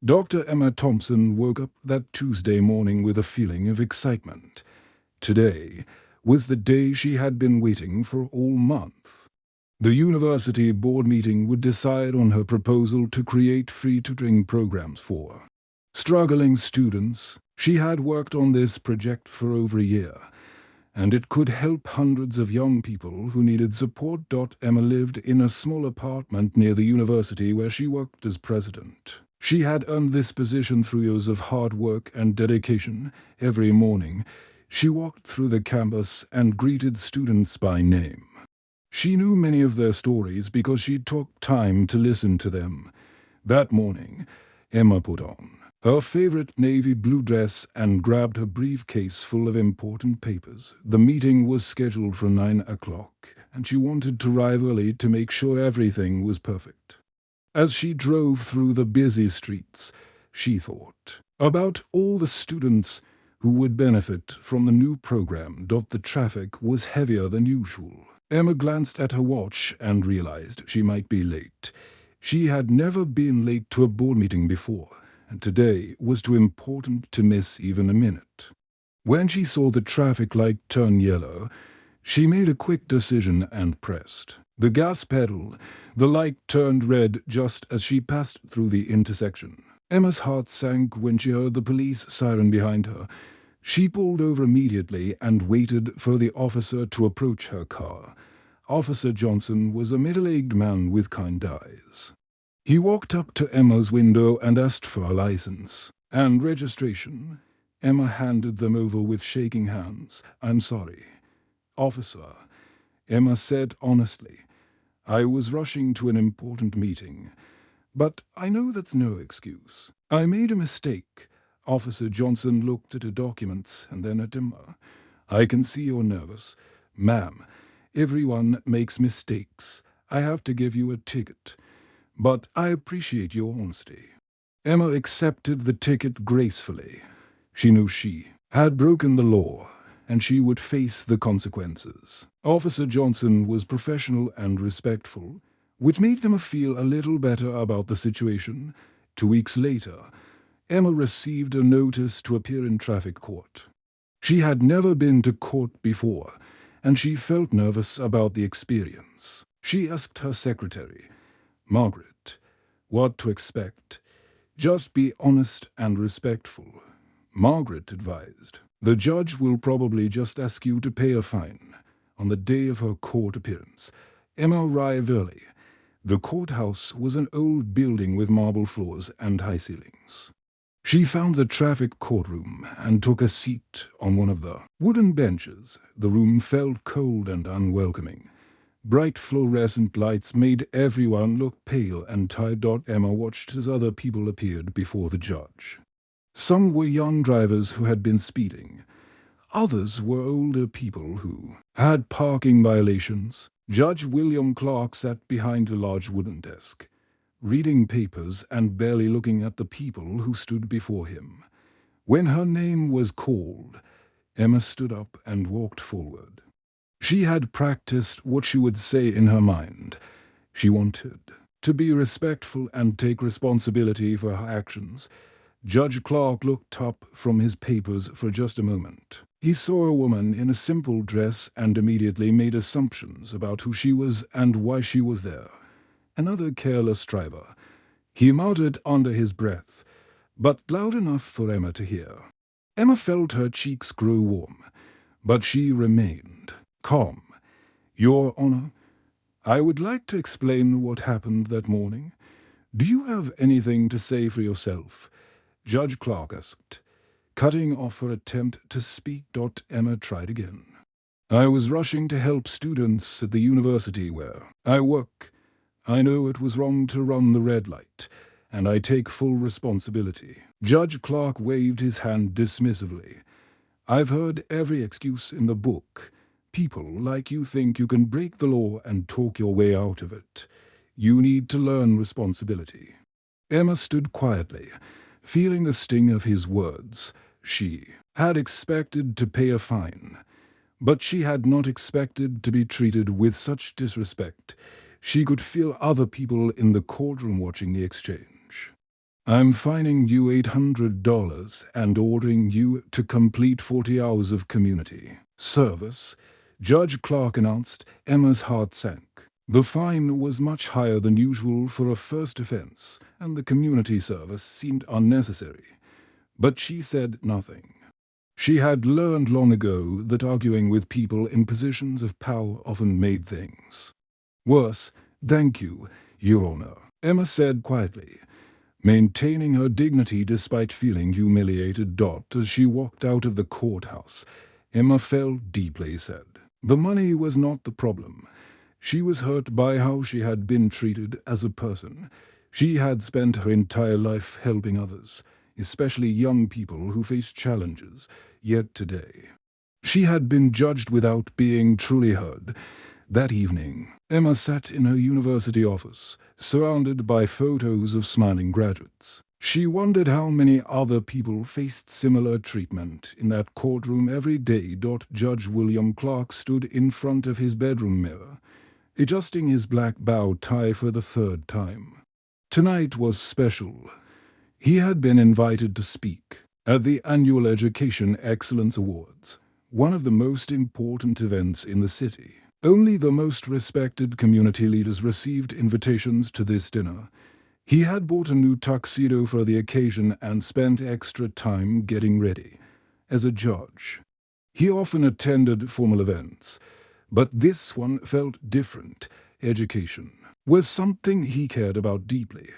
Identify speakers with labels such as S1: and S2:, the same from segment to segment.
S1: Dr. Emma Thompson woke up that Tuesday morning with a feeling of excitement. Today was the day she had been waiting for all month. The university board meeting would decide on her proposal to create free tutoring programs for struggling students. She had worked on this project for over a year, and it could help hundreds of young people who needed support. Emma lived in a small apartment near the university where she worked as president. She had earned this position through years of hard work and dedication. Every morning, she walked through the campus and greeted students by name. She knew many of their stories because she took time to listen to them. That morning, Emma put on her favorite navy blue dress and grabbed her briefcase full of important papers. The meeting was scheduled for 9 o'clock, and she wanted to arrive early to make sure everything was perfect. As she drove through the busy streets, she thought about all the students who would benefit from the new program. The traffic was heavier than usual. Emma glanced at her watch and realized she might be late. She had never been late to a board meeting before, and today was too important to miss even a minute. When she saw the traffic light turn yellow, she made a quick decision and pressed the gas pedal. The light turned red just as she passed through the intersection. Emma's heart sank when she heard the police siren behind her. She pulled over immediately and waited for the officer to approach her car. Officer Johnson was a middle-aged man with kind eyes. He walked up to Emma's window and asked for a license and registration. Emma handed them over with shaking hands. "I'm sorry, officer," Emma said honestly. "I was rushing to an important meeting, but I know that's no excuse. I made a mistake." Officer Johnson looked at her documents and then at Emma. "I can see you're nervous. Ma'am, everyone makes mistakes. I have to give you a ticket, but I appreciate your honesty." Emma accepted the ticket gracefully. She knew she had broken the law, and she would face the consequences. Officer Johnson was professional and respectful, which made Emma feel a little better about the situation. 2 weeks later, Emma received a notice to appear in traffic court. She had never been to court before, and she felt nervous about the experience. She asked her secretary, Margaret, what to expect. "Just be honest and respectful," Margaret advised. "The judge will probably just ask you to pay a fine." On the day of her court appearance, Emma arrived early. The courthouse was an old building with marble floors and high ceilings. She found the traffic courtroom and took a seat on one of the wooden benches. The room felt cold and unwelcoming. Bright fluorescent lights made everyone look pale and tired. Emma watched as other people appeared before the judge. Some were young drivers who had been speeding. Others were older people who had parking violations. Judge William Clark sat behind a large wooden desk, reading papers and barely looking at the people who stood before him. When her name was called, Emma stood up and walked forward. She had practiced what she would say in her mind. She wanted to be respectful and take responsibility for her actions. Judge Clark looked up from his papers for just a moment. He saw a woman in a simple dress and immediately made assumptions about who she was and why she was there. "Another careless driver," he muttered under his breath, but loud enough for Emma to hear. Emma felt her cheeks grow warm, but she remained calm. "Your Honor, I would like to explain what happened that morning. Do you have anything to say for yourself?" Judge Clark asked. Cutting off her attempt to speak, Emma tried again. "I was rushing to help students at the university where I work. I know it was wrong to run the red light, and I take full responsibility." Judge Clark waved his hand dismissively. "I've heard every excuse in the book. People like you think you can break the law and talk your way out of it. You need to learn responsibility." Emma stood quietly, feeling the sting of his words. She had expected to pay a fine, but she had not expected to be treated with such disrespect. She could feel other people in the courtroom watching the exchange. I'm fining you $800 and ordering you to complete 40 hours of community service," Judge Clark announced. Emma's heart sank. The fine was much higher than usual for a first offense, and the community service seemed unnecessary. But she said nothing. She had learned long ago that arguing with people in positions of power often made things worse. "Thank you, Your Honor," Emma said quietly, maintaining her dignity despite feeling humiliated. As she walked out of the courthouse, Emma felt deeply sad. The money was not the problem. She was hurt by how she had been treated as a person. She had spent her entire life helping others, especially young people who faced challenges, yet today she had been judged without being truly heard. That evening, Emma sat in her university office, surrounded by photos of smiling graduates. She wondered how many other people faced similar treatment in that courtroom every day. Judge William Clark stood in front of his bedroom mirror, adjusting his black bow tie for the third time. Tonight was special. He had been invited to speak at the annual Education Excellence Awards, one of the most important events in the city. Only the most respected community leaders received invitations to this dinner. He had bought a new tuxedo for the occasion and spent extra time getting ready. As a judge, he often attended formal events, but this one felt different. Education was something he cared about deeply.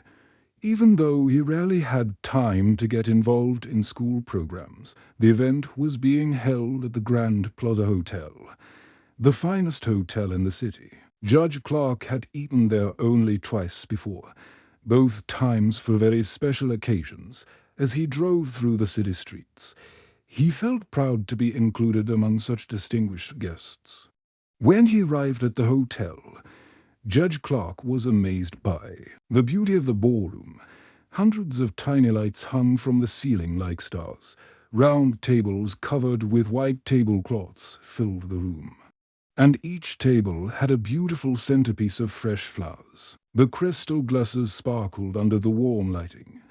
S1: Even though he rarely had time to get involved in school programs, the event was being held at the Grand Plaza Hotel, the finest hotel in the city. Judge Clark had eaten there only twice before, both times for very special occasions. As he drove through the city streets, he felt proud to be included among such distinguished guests. When he arrived at the hotel, Judge Clark was amazed by the beauty of the ballroom. Hundreds of tiny lights hung from the ceiling like stars. Round tables covered with white tablecloths filled the room, and each table had a beautiful centerpiece of fresh flowers. The crystal glasses sparkled under the warm lighting.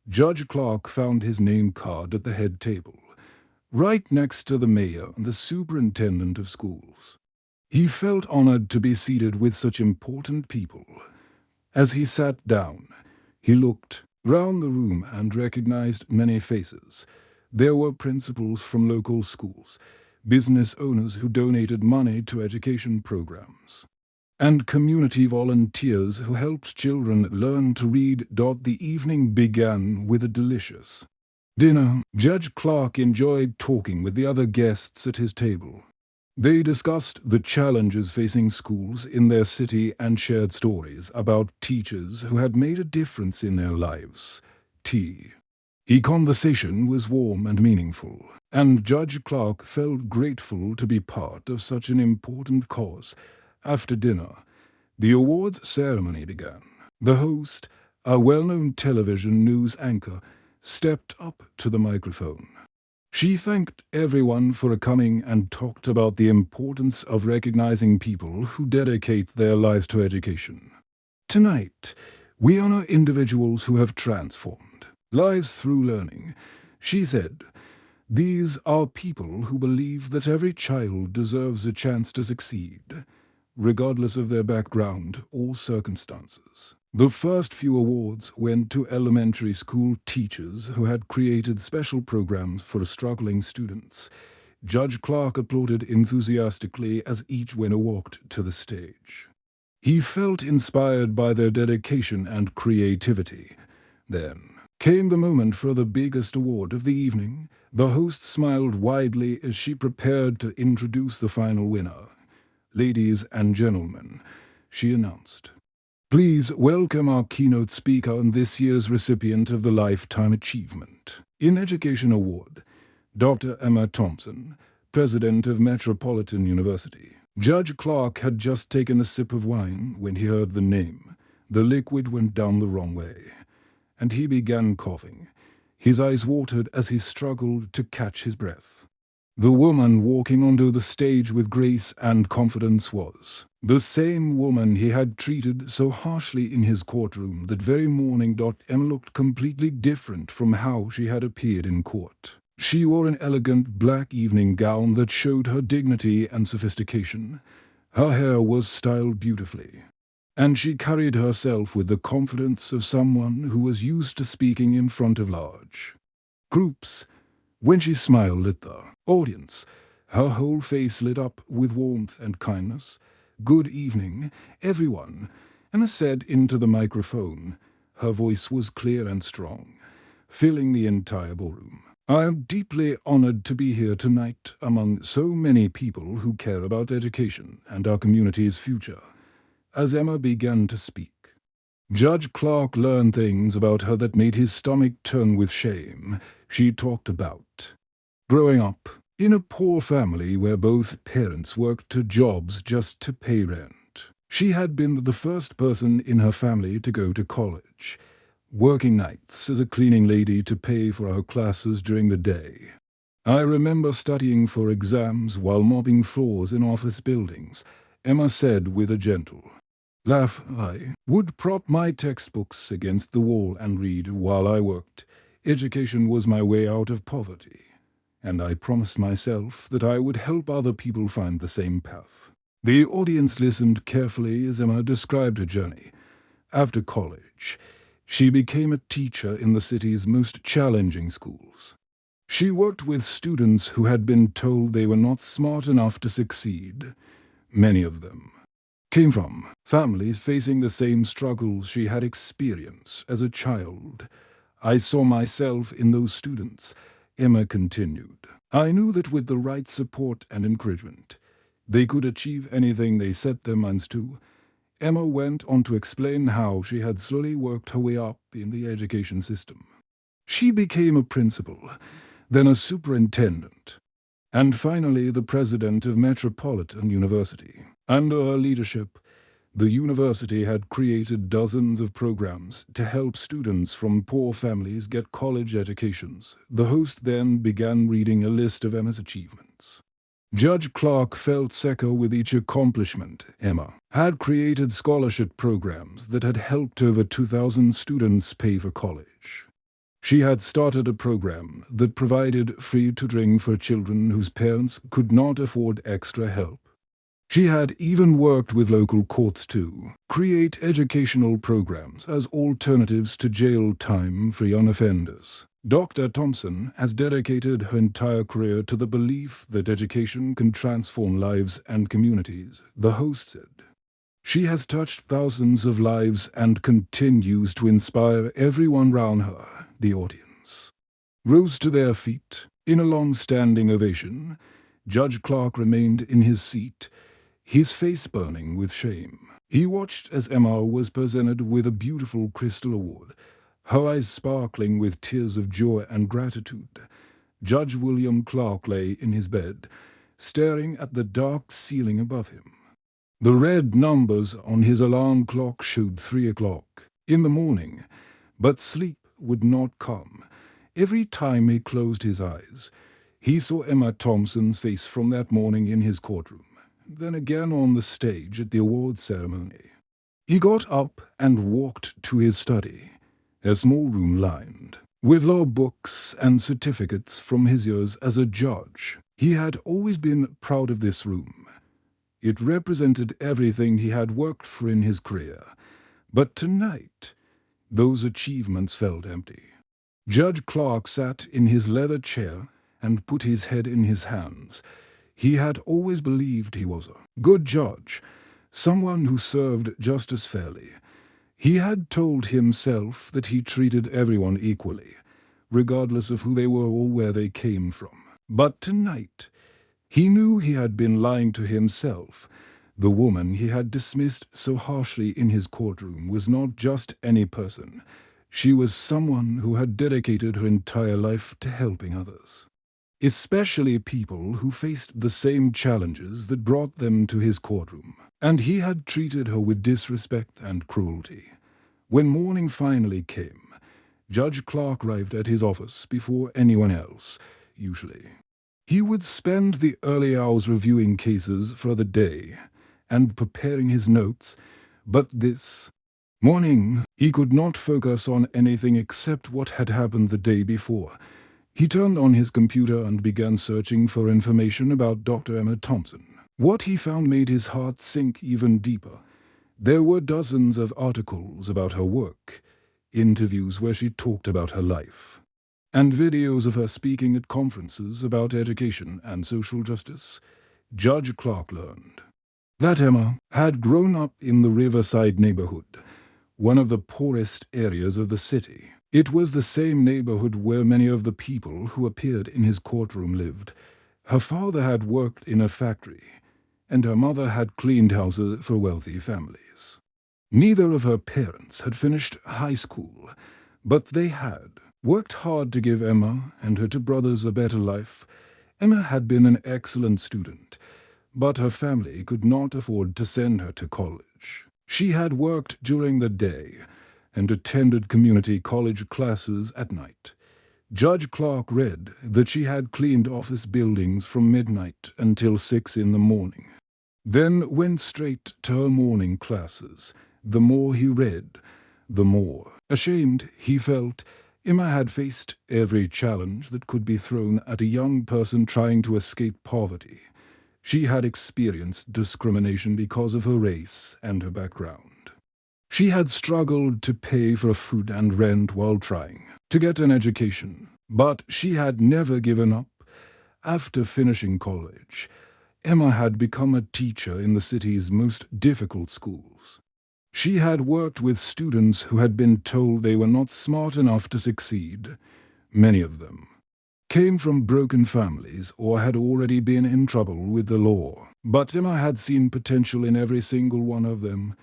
S1: Judge Clark found his name card at the head table, right next to the mayor and the superintendent of schools. He felt honored to be seated with such important people. As he sat down, he looked round the room and recognized many faces. There were principals from local schools, business owners who donated money to education programs, and community volunteers who helped children learn to read. The evening began with a delicious dinner. Judge Clark enjoyed talking with the other guests at his table. They discussed the challenges facing schools in their city and shared stories about teachers who had made a difference in their lives. The conversation was warm and meaningful, and Judge Clark felt grateful to be part of such an important cause. After dinner, the awards ceremony began. The host, a well-known television news anchor, stepped up to the microphone. She thanked everyone for coming and talked about the importance of recognizing people who dedicate their lives to education. "Tonight, we honor individuals who have transformed lives through learning," she said. "These are people who believe that every child deserves a chance to succeed, regardless of their background or circumstances." The first few awards went to elementary school teachers who had created special programs for struggling students. Judge Clark applauded enthusiastically as each winner walked to the stage. He felt inspired by their dedication and creativity. Then came the moment for the biggest award of the evening. The host smiled widely as she prepared to introduce the final winner. "Ladies and gentlemen," she announced, "please welcome our keynote speaker and this year's recipient of the Lifetime Achievement in Education Award, Dr. Emma Thompson, president of Metropolitan University." Judge Clark had just taken a sip of wine when he heard the name. The liquid went down the wrong way, and he began coughing. His eyes watered as he struggled to catch his breath. The woman walking onto the stage with grace and confidence was the same woman he had treated so harshly in his courtroom that very morning. Emma looked completely different from how she had appeared in court. She wore an elegant black evening gown that showed her dignity and sophistication. Her hair was styled beautifully, and she carried herself with the confidence of someone who was used to speaking in front of large groups. When she smiled at the audience, her whole face lit up with warmth and kindness. "Good evening, everyone," Emma said into the microphone. Her voice was clear and strong, filling the entire ballroom. "I am deeply honored to be here tonight among so many people who care about education and our community's future." As Emma began to speak, Judge Clark learned things about her that made his stomach turn with shame. She talked about growing up in a poor family where both parents worked two jobs just to pay rent. She had been the first person in her family to go to college, working nights as a cleaning lady to pay for her classes during the day. "I remember studying for exams while mopping floors in office buildings," Emma said with a gentle laugh. "I would prop my textbooks against the wall and read while I worked. Education was my way out of poverty, and I promised myself that I would help other people find the same path." The audience listened carefully as Emma described her journey. After college, she became a teacher in the city's most challenging schools. She worked with students who had been told they were not smart enough to succeed. Many of them came from families facing the same struggles she had experienced as a child. "I saw myself in those students," Emma continued. "I knew that with the right support and encouragement, they could achieve anything they set their minds to." Emma went on to explain how she had slowly worked her way up in the education system. She became a principal, then a superintendent, and finally the president of Metropolitan University. Under her leadership, the university had created dozens of programs to help students from poor families get college educations. The host then began reading a list of Emma's achievements. Judge Clark felt secure with each accomplishment. Emma had created scholarship programs that had helped over 2,000 students pay for college. She had started a program that provided free tutoring for children whose parents could not afford extra help. She had even worked with local courts to create educational programs as alternatives to jail time for young offenders. Dr. Thompson has dedicated her entire career to the belief that education can transform lives and communities, the host said. She has touched thousands of lives and continues to inspire everyone around her. The audience rose to their feet in a long-standing ovation. Judge Clark remained in his seat, his face burning with shame. He watched as Emma was presented with a beautiful crystal award, her eyes sparkling with tears of joy and gratitude. Judge William Clark lay in his bed, staring at the dark ceiling above him. The red numbers on his alarm clock showed 3 o'clock in the morning, but sleep would not come. Every time he closed his eyes, he saw Emma Thompson's face from that morning in his courtroom, then again on the stage at the awards ceremony. He got up and walked to his study, a small room lined with law books and certificates from his years as a judge. He had always been proud of this room. It represented everything he had worked for in his career, but tonight those achievements felt empty. Judge Clark sat in his leather chair and put his head in his hands. He had always believed he was a good judge, someone who served justice fairly. He had told himself that he treated everyone equally, regardless of who they were or where they came from. But tonight, he knew he had been lying to himself. The woman he had dismissed so harshly in his courtroom was not just any person. She was someone who had dedicated her entire life to helping others, especially people who faced the same challenges that brought them to his courtroom. And he had treated her with disrespect and cruelty. When morning finally came, Judge Clark arrived at his office before anyone else, usually. He would spend the early hours reviewing cases for the day and preparing his notes, but this morning he could not focus on anything except what had happened the day before. He turned on his computer and began searching for information about Dr. Emma Thompson. What he found made his heart sink even deeper. There were dozens of articles about her work, interviews where she talked about her life, and videos of her speaking at conferences about education and social justice. Judge Clark learned that Emma had grown up in the Riverside neighborhood, one of the poorest areas of the city. It was the same neighborhood where many of the people who appeared in his courtroom lived. Her father had worked in a factory, and her mother had cleaned houses for wealthy families. Neither of her parents had finished high school, but they had worked hard to give Emma and her two brothers a better life. Emma had been an excellent student, but her family could not afford to send her to college. She had worked during the day and attended community college classes at night. Judge Clark read that she had cleaned office buildings from midnight until 6 in the morning, then went straight to her morning classes. The more he read, the more ashamed he felt. Emma had faced every challenge that could be thrown at a young person trying to escape poverty. She had experienced discrimination because of her race and her background. She had struggled to pay for food and rent while trying to get an education, but she had never given up. After finishing college, Emma had become a teacher in the city's most difficult schools. She had worked with students who had been told they were not smart enough to succeed. Many of them came from broken families or had already been in trouble with the law. But Emma had seen potential in every single one of them.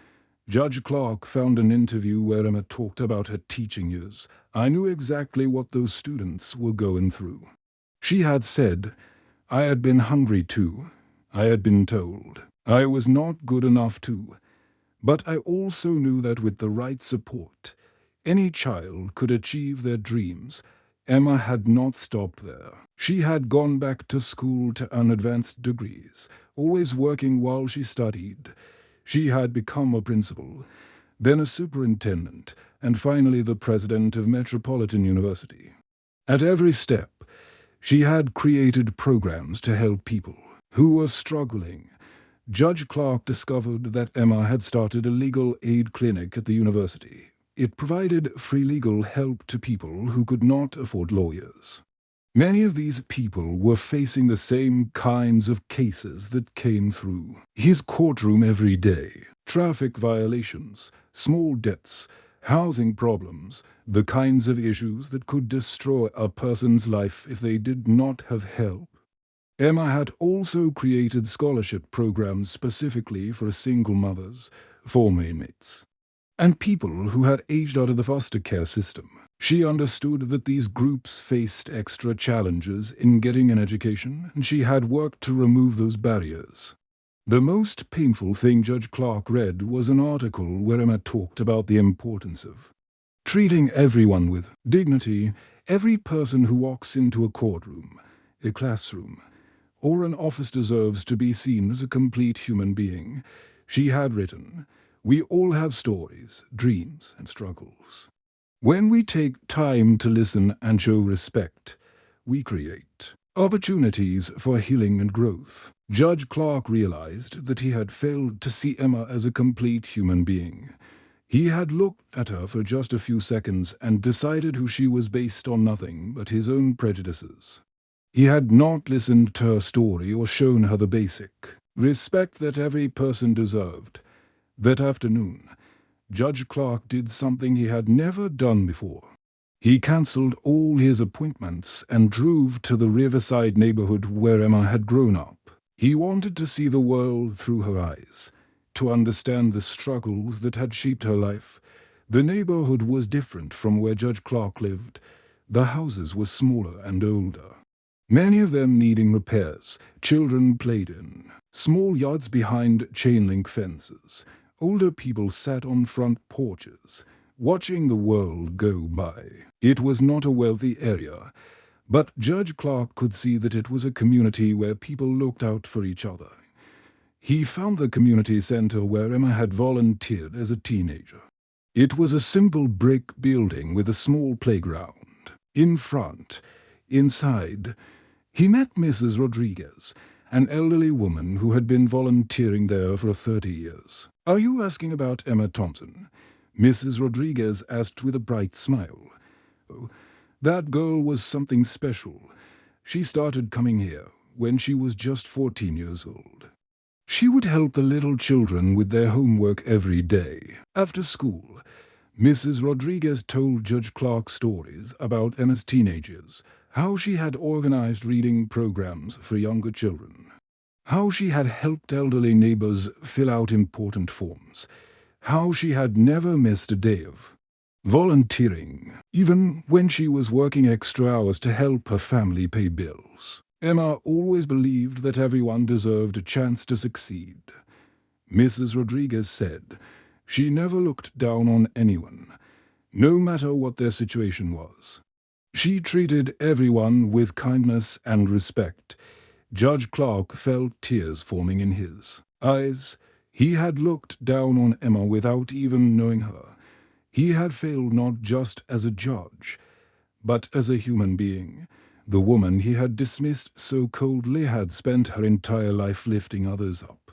S1: Judge Clark found an interview where Emma talked about her teaching years. I knew exactly what those students were going through. She had said, I had been hungry too. I had been told I was not good enough too. But I also knew that with the right support, any child could achieve their dreams. Emma had not stopped there. She had gone back to school to earn advanced degrees, always working while she studied. She had become a principal, then a superintendent, and finally the president of Metropolitan University. At every step, she had created programs to help people who were struggling. Judge Clark discovered that Emma had started a legal aid clinic at the university. It provided free legal help to people who could not afford lawyers. Many of these people were facing the same kinds of cases that came through his courtroom every day: traffic violations, small debts, housing problems, the kinds of issues that could destroy a person's life if they did not have help. Emma had also created scholarship programs specifically for single mothers, former inmates, and people who had aged out of the foster care system. She understood that these groups faced extra challenges in getting an education, and she had worked to remove those barriers. The most painful thing Judge Clark read was an article where Emma talked about the importance of treating everyone with dignity. Every person who walks into a courtroom, a classroom, or an office deserves to be seen as a complete human being. She had written, we all have stories, dreams, and struggles. When we take time to listen and show respect, we create opportunities for healing and growth. Judge Clark realized that he had failed to see Emma as a complete human being. He had looked at her for just a few seconds and decided who she was based on nothing but his own prejudices. He had not listened to her story or shown her the basic respect that every person deserved. That afternoon, Judge Clark did something he had never done before. He cancelled all his appointments and drove to the Riverside neighborhood where Emma had grown up. He wanted to see the world through her eyes, to understand the struggles that had shaped her life. The neighborhood was different from where Judge Clark lived. The houses were smaller and older, many of them needing repairs. Children played in small yards behind chain-link fences. Older people sat on front porches, watching the world go by. It was not a wealthy area, But Judge Clark could see that it was a community where people looked out for each other. He found the community center where Emma had volunteered as a teenager. It was a simple brick building with a small playground. In front, inside, he met Mrs. Rodriguez, an elderly woman who had been volunteering there for 30 years. "Are you asking about Emma Thompson?" Mrs. Rodriguez asked with a bright smile. "Oh, that girl was something special. She started coming here when she was just 14 years old. She would help the little children with their homework every day. After school, Mrs. Rodriguez told Judge Clark stories about Emma's teenagers, how she had organized reading programs for younger children, how she had helped elderly neighbors fill out important forms, how she had never missed a day of volunteering, even when she was working extra hours to help her family pay bills. Emma always believed that everyone deserved a chance to succeed. Mrs. Rodriguez said she never looked down on anyone, no matter what their situation was. She treated everyone with kindness and respect. Judge Clark felt tears forming in his eyes. He had looked down on Emma without even knowing her. He had failed not just as a judge, but as a human being. The woman he had dismissed so coldly had spent her entire life lifting others up.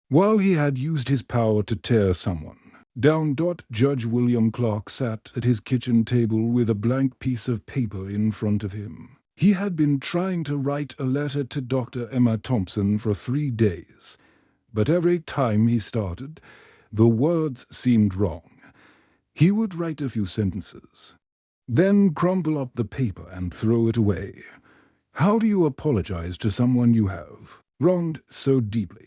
S1: While he had used his power to tear someone down, Judge William Clark sat at his kitchen table with a blank piece of paper in front of him. He had been trying to write a letter to Dr. Emma Thompson for 3 days, but every time he started, the words seemed wrong. He would write a few sentences, then crumple up the paper and throw it away. How do you apologize to someone you have wronged so deeply?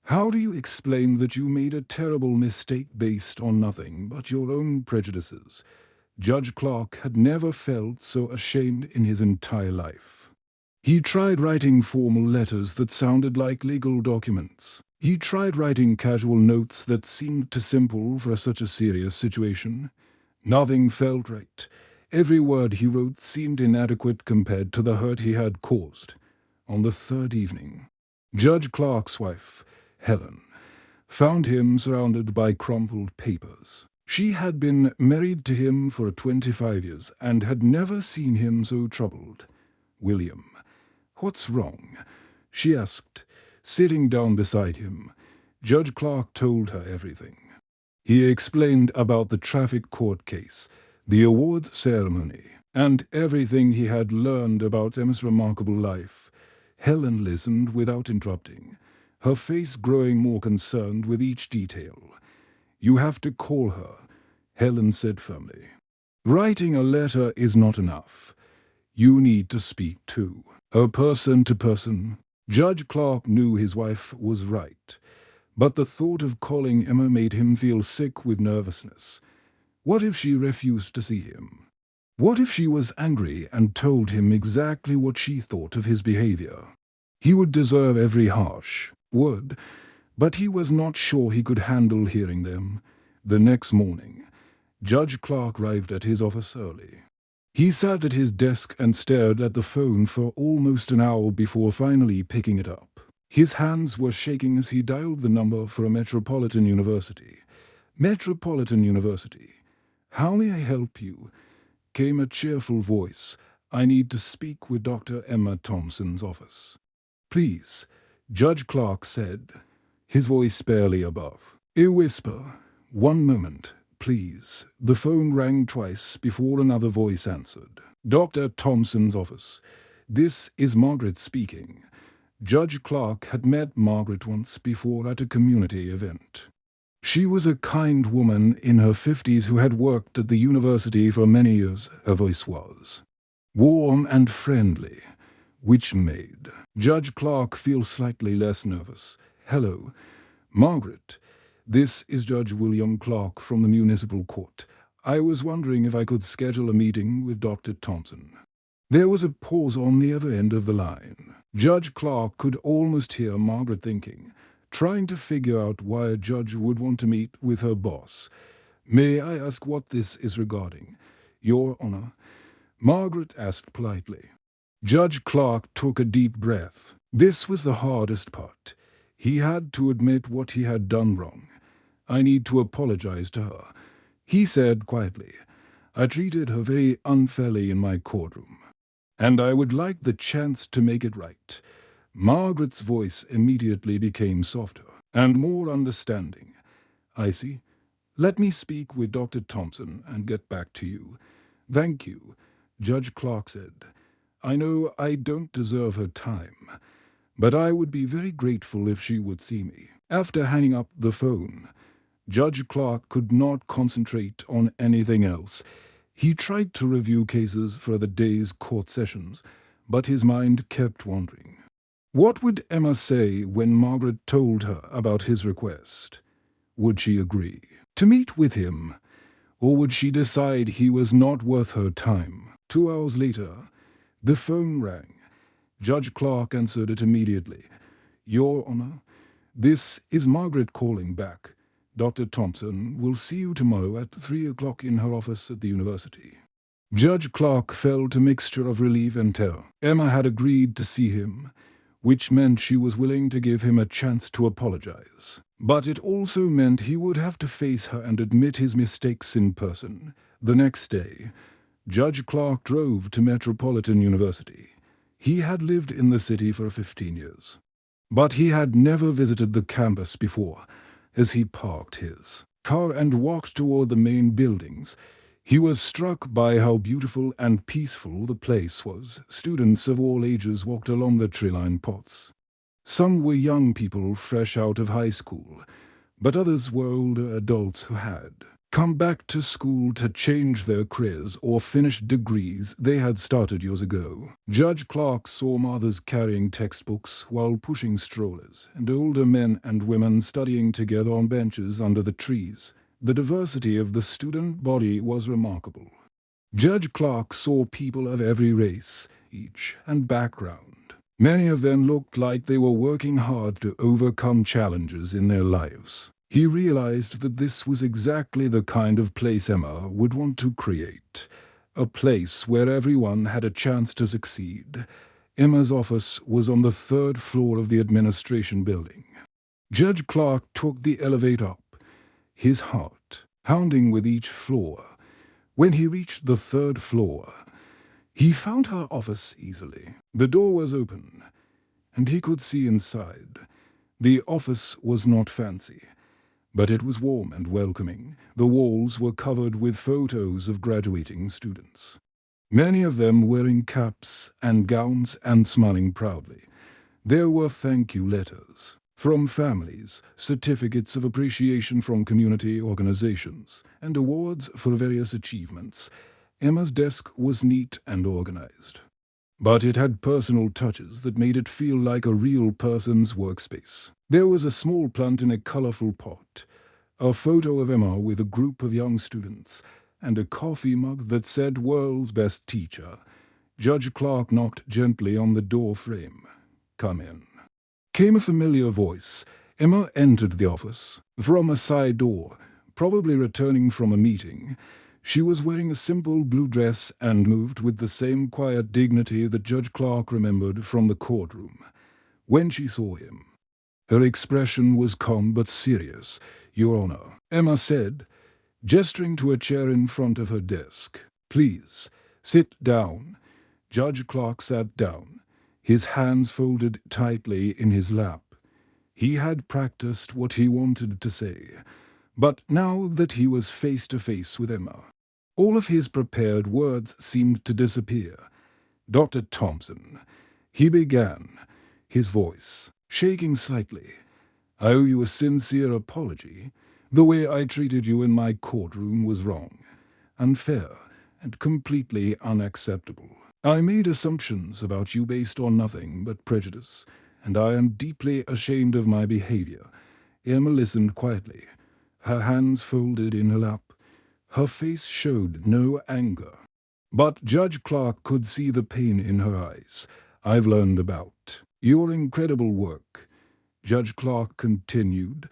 S1: How do you explain that you made a terrible mistake based on nothing but your own prejudices? Judge Clark had never felt so ashamed in his entire life. He tried writing formal letters that sounded like legal documents. He tried writing casual notes that seemed too simple for such a serious situation. Nothing felt right. Every word he wrote seemed inadequate compared to the hurt he had caused. On the 3rd evening, Judge Clark's wife, Helen, found him surrounded by crumpled papers. She had been married to him for 25 years and had never seen him so troubled. "William, what's wrong?" she asked, sitting down beside him. Judge Clark told her everything. He explained about the traffic court case, the awards ceremony, and everything he had learned about Emma's remarkable life. Helen listened without interrupting, her face growing more concerned with each detail. "You have to call her," Helen said firmly. "Writing a letter is not enough. You need to speak too, a person to person." Judge Clark knew his wife was right, but the thought of calling Emma made him feel sick with nervousness. What if she refused to see him? What if she was angry and told him exactly what she thought of his behavior? He would deserve every harsh word, but he was not sure he could handle hearing them. The next morning, Judge Clark arrived at his office early. He sat at his desk and stared at the phone for almost an hour before finally picking it up. His hands were shaking as he dialed the number for a Metropolitan University. "Metropolitan University. How may I help you?" came a cheerful voice. "I need to speak with Dr. Emma Thompson's office." "Please," Judge Clark said, his voice barely above a whisper. "One moment, please." The phone rang twice before another voice answered. "Dr. Thompson's office. This is Margaret speaking." Judge Clark had met Margaret once before at a community event. She was a kind woman in her 50s who had worked at the university for many years. Her voice was warm and friendly, which made Judge Clark feel slightly less nervous. "Hello, Margaret. This is Judge William Clark from the Municipal Court. I was wondering if I could schedule a meeting with Dr. Thompson." There was a pause on the other end of the line. Judge Clark could almost hear Margaret thinking, trying to figure out why a judge would want to meet with her boss. "May I ask what this is regarding?" "Your Honor, Margaret asked politely. Judge Clark took a deep breath. This was the hardest part. He had to admit what he had done wrong. I need to apologize to her, he said quietly. I treated her very unfairly in my courtroom, and I would like the chance to make it right. Margaret's voice immediately became softer and more understanding. I see. Let me speak with Dr. Thompson and get back to you. Thank you, Judge Clark said. I know I don't deserve her time, but I would be very grateful if she would see me. After hanging up the phone, Judge Clark could not concentrate on anything else. He tried to review cases for the day's court sessions, but his mind kept wandering. What would Emma say when Margaret told her about his request? Would she agree to meet with him, or would she decide he was not worth her time? 2 hours later, the phone rang. Judge Clark answered it immediately. Your Honor, this is Margaret calling back. Dr. Thompson will see you tomorrow at 3 o'clock in her office at the university. Judge Clark felt a mixture of relief and terror. Emma had agreed to see him, which meant she was willing to give him a chance to apologize. But it also meant he would have to face her and admit his mistakes in person. The next day, Judge Clark drove to Metropolitan University. He had lived in the city for 15 years, but he had never visited the campus before. As he parked his car and walked toward the main buildings, he was struck by how beautiful and peaceful the place was. Students of all ages walked along the tree-lined paths. Some were young people fresh out of high school, but others were older adults who had come back to school to change their careers or finish degrees they had started years ago. Judge Clark saw mothers carrying textbooks while pushing strollers, and older men and women studying together on benches under the trees. The diversity of the student body was remarkable. Judge Clark saw people of every race, age, and background. Many of them looked like they were working hard to overcome challenges in their lives. He realized that this was exactly the kind of place Emma would want to create, a place where everyone had a chance to succeed. Emma's office was on the 3rd floor of the administration building. Judge Clark took the elevator up, his heart pounding with each floor. When he reached the 3rd floor, he found her office easily. The door was open, and he could see inside. The office was not fancy, but it was warm and welcoming. The walls were covered with photos of graduating students, many of them wearing caps and gowns and smiling proudly. There were thank you letters from families, certificates of appreciation from community organizations, and awards for various achievements. Emma's desk was neat and organized, but it had personal touches that made it feel like a real person's workspace. There was a small plant in a colorful pot, a photo of Emma with a group of young students, and a coffee mug that said "World's Best Teacher." Judge Clark knocked gently on the door frame. "Come in," came a familiar voice. Emma entered the office from a side door, probably returning from a meeting. She was wearing a simple blue dress and moved with the same quiet dignity that Judge Clark remembered from the courtroom. When she saw him, her expression was calm but serious. "Your Honor," Emma said, gesturing to a chair in front of her desk. "Please, sit down." Judge Clark sat down, his hands folded tightly in his lap. He had practiced what he wanted to say, but now that he was face to face with Emma, all of his prepared words seemed to disappear. "Dr. Thompson," he began, his voice shaking slightly, "I owe you a sincere apology. The way I treated you in my courtroom was wrong, unfair, and completely unacceptable. I made assumptions about you based on nothing but prejudice, and I am deeply ashamed of my behavior." Emma listened quietly, her hands folded in her lap. Her face showed no anger, but Judge Clark could see the pain in her eyes. "I've learned about your incredible work," Judge Clark continued,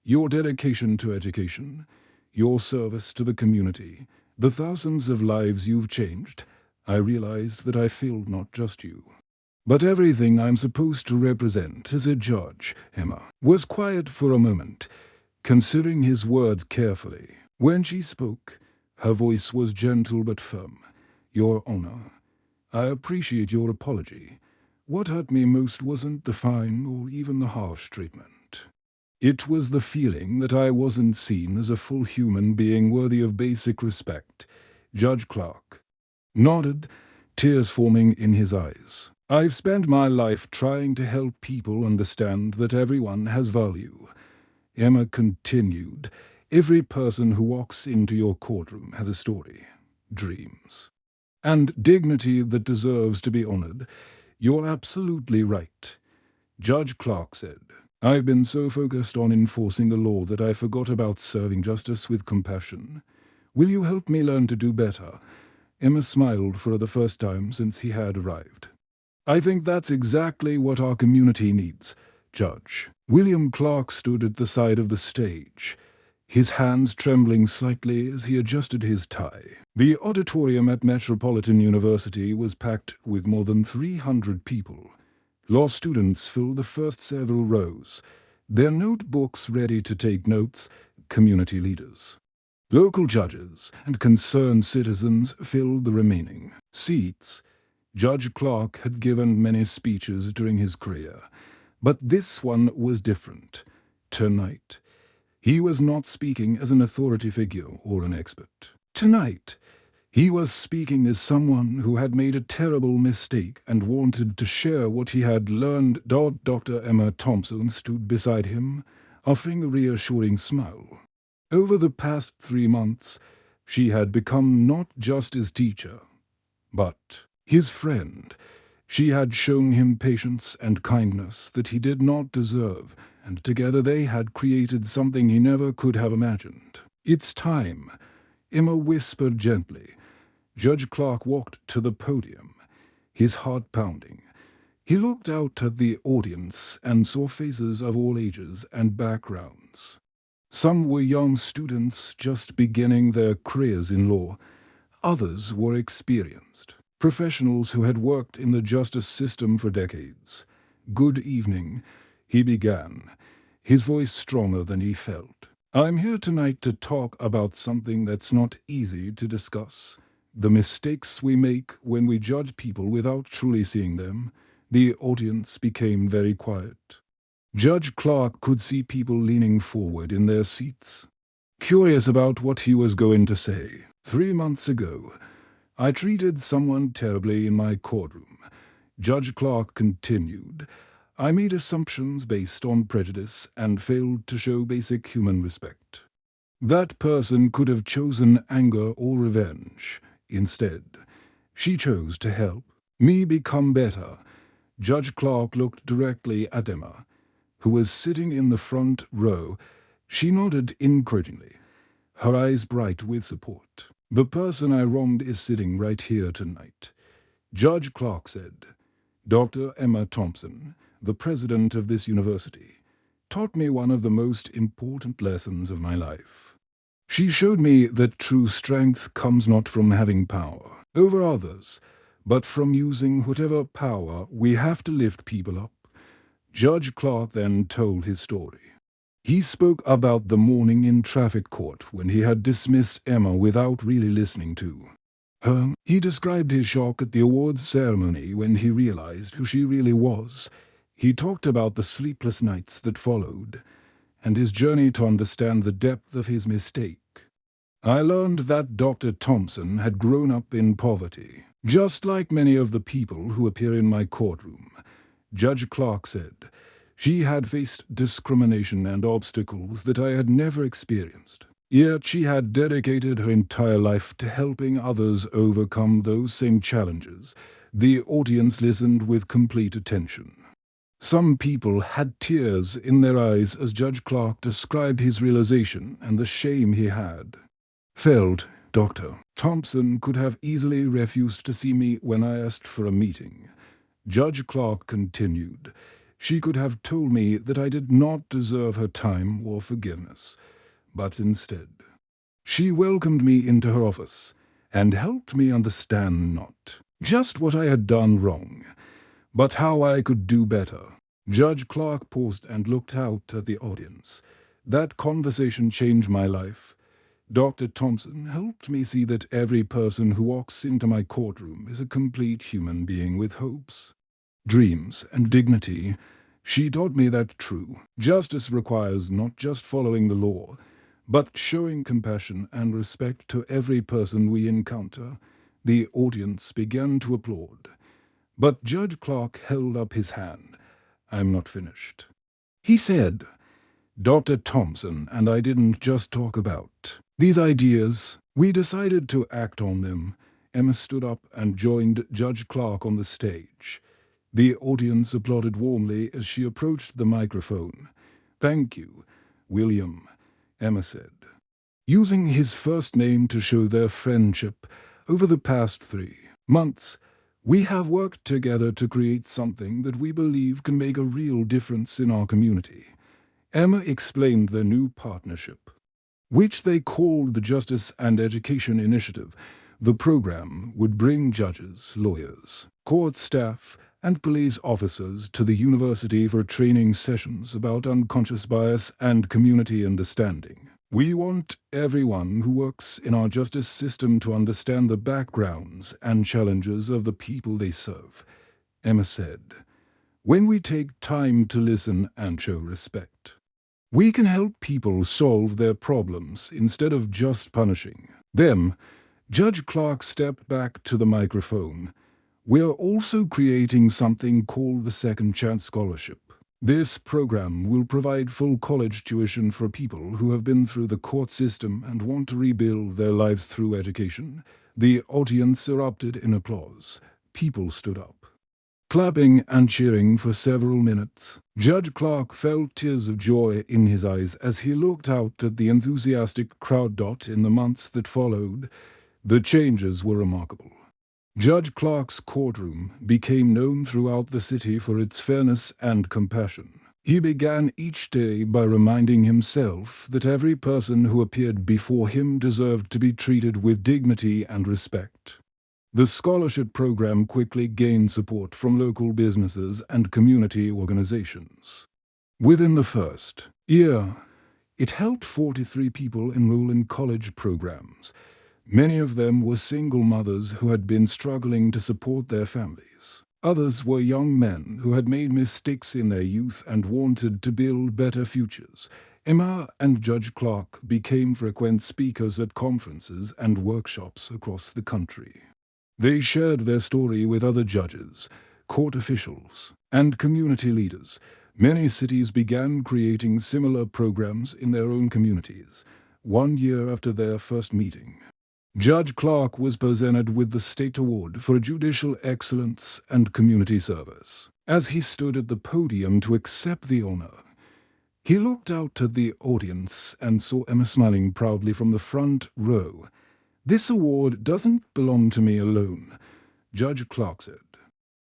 S1: "your dedication to education, your service to the community, the thousands of lives you've changed. I realized that I failed not just you, but everything I'm supposed to represent as a judge. Emma was quiet for a moment, considering his words carefully. When she spoke, her voice was gentle but firm. Your Honor, I appreciate your apology. What hurt me most wasn't the fine or even the harsh treatment. It was the feeling that I wasn't seen as a full human being worthy of basic respect. Judge Clark nodded, tears forming in his eyes. I've spent my life trying to help people understand that everyone has value. Emma continued, every person who walks into your courtroom has a story, dreams, and dignity that deserves to be honored. You're absolutely right. Judge Clark said, I've been so focused on enforcing the law that I forgot about serving justice with compassion. Will you help me learn to do better? Emma smiled for the first time since he had arrived. I think that's exactly what our community needs, Judge. William Clark stood at the side of the stage, his hands trembling slightly as he adjusted his tie. The auditorium at Metropolitan University was packed with more than 300 people. Law students filled the first several rows, their notebooks ready to take notes. Community leaders, local judges, and concerned citizens filled the remaining seats. Judge Clark had given many speeches during his career, but this one was different. Tonight, he was not speaking as an authority figure or an expert. Tonight, he was speaking as someone who had made a terrible mistake and wanted to share what he had learned. Dr. Emma Thompson stood beside him, offering a reassuring smile. Over the past 3 months, she had become not just his teacher, but his friend. She had shown him patience and kindness that he did not deserve, and together they had created something he never could have imagined. It's time, Emma whispered gently. Judge Clark walked to the podium, his heart pounding. He looked out at the audience and saw faces of all ages and backgrounds. Some were young students just beginning their careers in law. Others were experienced professionals who had worked in the justice system for decades. Good evening, he began, his voice stronger than he felt. I'm here tonight to talk about something that's not easy to discuss. The mistakes we make when we judge people without truly seeing them. The audience became very quiet. Judge Clark could see people leaning forward in their seats, curious about what he was going to say. 3 months ago, I treated someone terribly in my courtroom. Judge Clark continued. I made assumptions based on prejudice and failed to show basic human respect. That person could have chosen anger or revenge. Instead, she chose to help me become better. Judge Clark looked directly at Emma, who was sitting in the front row. She nodded encouragingly, her eyes bright with support. The person I wronged is sitting right here tonight, Judge Clark said. Dr. Emma Thompson, the president of this university, taught me one of the most important lessons of my life. She showed me that true strength comes not from having power over others, but from using whatever power we have to lift people up. Judge Clark then told his story. He spoke about the morning in traffic court when he had dismissed Emma without really listening to her. He described his shock at the awards ceremony when he realized who she really was. He talked about the sleepless nights that followed, and his journey to understand the depth of his mistake. I learned that Dr. Thompson had grown up in poverty, just like many of the people who appear in my courtroom. Judge Clark said, she had faced discrimination and obstacles that I had never experienced. Yet she had dedicated her entire life to helping others overcome those same challenges. The audience listened with complete attention. Some people had tears in their eyes as Judge Clark described his realization and the shame he had felt. Dr. Thompson could have easily refused to see me when I asked for a meeting. Judge Clark continued. She could have told me that I did not deserve her time or forgiveness, but instead, she welcomed me into her office and helped me understand not just what I had done wrong, but how I could do better. Judge Clark paused and looked out at the audience. That conversation changed my life. Dr. Thompson helped me see that every person who walks into my courtroom is a complete human being with hopes, dreams, and dignity. She taught me that true justice requires not just following the law, but showing compassion and respect to every person we encounter. The audience began to applaud, but Judge Clark held up his hand. "I'm not finished," he said. "Dr. Thompson and I didn't just talk about these ideas. We decided to act on them." Emma stood up and joined Judge Clark on the stage. The audience applauded warmly as she approached the microphone. "Thank you, William," Emma said, using his first name to show their friendship. "Over the past 3 months, we have worked together to create something that we believe can make a real difference in our community." Emma explained their new partnership, which they called the Justice and Education Initiative. The program would bring judges, lawyers, court staff, and police officers to the university for training sessions about unconscious bias and community understanding. "We want everyone who works in our justice system to understand the backgrounds and challenges of the people they serve," Emma said. "When we take time to listen and show respect, we can help people solve their problems instead of just punishing them." Judge Clark stepped back to the microphone. "We're also creating something called the Second Chance Scholarship. This program will provide full college tuition for people who have been through the court system and want to rebuild their lives through education." The audience erupted in applause. People stood up, clapping and cheering for several minutes. Judge Clark felt tears of joy in his eyes as he looked out at the enthusiastic crowd. In the months that followed, the changes were remarkable. Judge Clark's courtroom became known throughout the city for its fairness and compassion. He began each day by reminding himself that every person who appeared before him deserved to be treated with dignity and respect. The scholarship program quickly gained support from local businesses and community organizations. Within the first year, it helped 43 people enroll in college programs. Many of them were single mothers who had been struggling to support their families. Others were young men who had made mistakes in their youth and wanted to build better futures. Emma and Judge Clark became frequent speakers at conferences and workshops across the country. They shared their story with other judges, court officials, and community leaders. Many cities began creating similar programs in their own communities. 1 year after their first meeting, Judge Clark was presented with the State Award for Judicial Excellence and Community Service. As he stood at the podium to accept the honor, he looked out at the audience and saw Emma smiling proudly from the front row. "This award doesn't belong to me alone," Judge Clark said.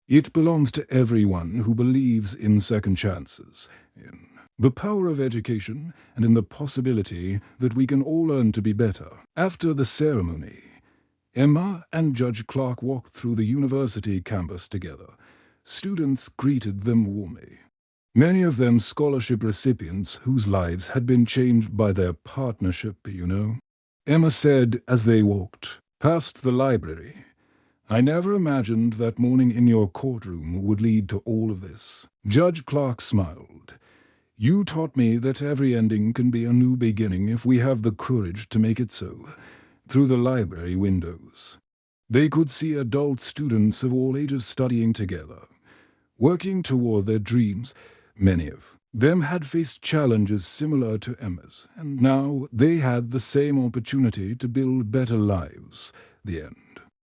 S1: "It belongs to everyone who believes in second chances, in the power of education, and in the possibility that we can all learn to be better." After the ceremony, Emma and Judge Clark walked through the university campus together. Students greeted them warmly, many of them scholarship recipients whose lives had been changed by their partnership, Emma said as they walked past the library. "I never imagined that morning in your courtroom would lead to all of this." Judge Clark smiled. "You taught me that every ending can be a new beginning if we have the courage to make it so." Through the library windows, they could see adult students of all ages studying together, working toward their dreams. Many of them had faced challenges similar to Emma's, and now they had the same opportunity to build better lives. The end.